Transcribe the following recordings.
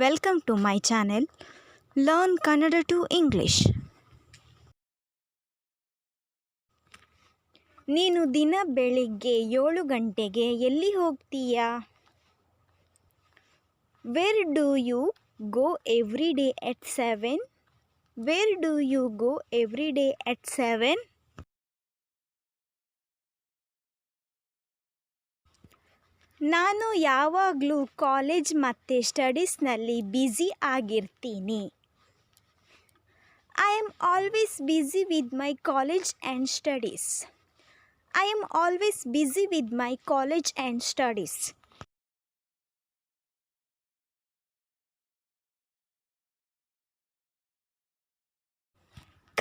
Welcome to my channel Learn Kannada to English. ನೀನು ದಿನ ಬೆಳಿಗ್ಗೆ 7 ಗಂಟೆಗೆ ಎಲ್ಲಿ ಹೋಗ್ತೀಯಾ? Where do you go every day at 7? Where do you go every day at 7? ನಾನು ಯಾವಾಗಲೂ ಕಾಲೇಜ್ ಮತ್ತು ಸ್ಟಡೀಸ್ನಲ್ಲಿ busy ಆಗಿರ್ತೀನಿ. I am always busy with my college and studies. I am always busy with my college and studies.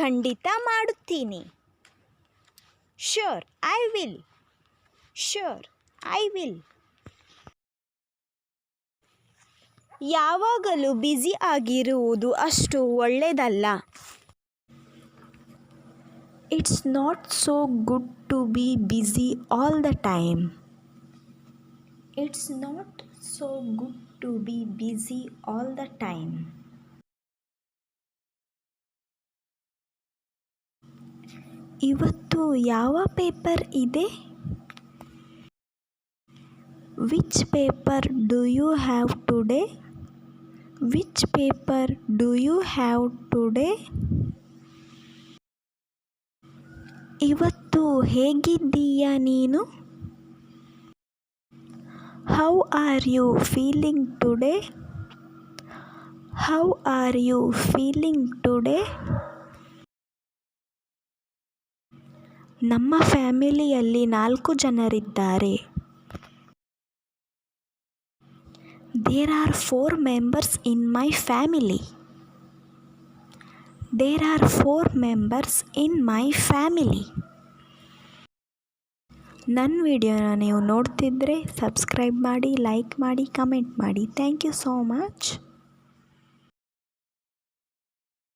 ಖಂಡಿತ ಮಾಡುತ್ತೀನಿ. Sure, I will. Sure, I will. ಯಾವಾಗಲೂ busy ಆಗಿರುವುದು ಅಷ್ಟು ಒಳ್ಳೆಯದಲ್ಲ. It's not so good to be busy all the time. It's not so good to be busy all the time. ಇವತ್ತು ಯಾವ paper ಇದೆ? Which paper do you have today? Which paper do you have today? ಇವತ್ತು ಹೇಗಿದ್ದೀಯಾ ನೀನು? How are you feeling today? How are you feeling today? ನಮ್ಮ ಫ್ಯಾಮಿಲಿಯಲ್ಲಿ 4 ಜನರಿದ್ದಾರೆ. There are 4 members in my family. There are 4 members in my family. ನನ್ನ ವಿಡಿಯೋನ ನೀವು ನೋಡ್ತಿದ್ರೆ ಸಬ್ಸ್ಕ್ರೈಬ್ ಮಾಡಿ, ಲೈಕ್ ಮಾಡಿ, ಕಮೆಂಟ್ ಮಾಡಿ. Thank you so much.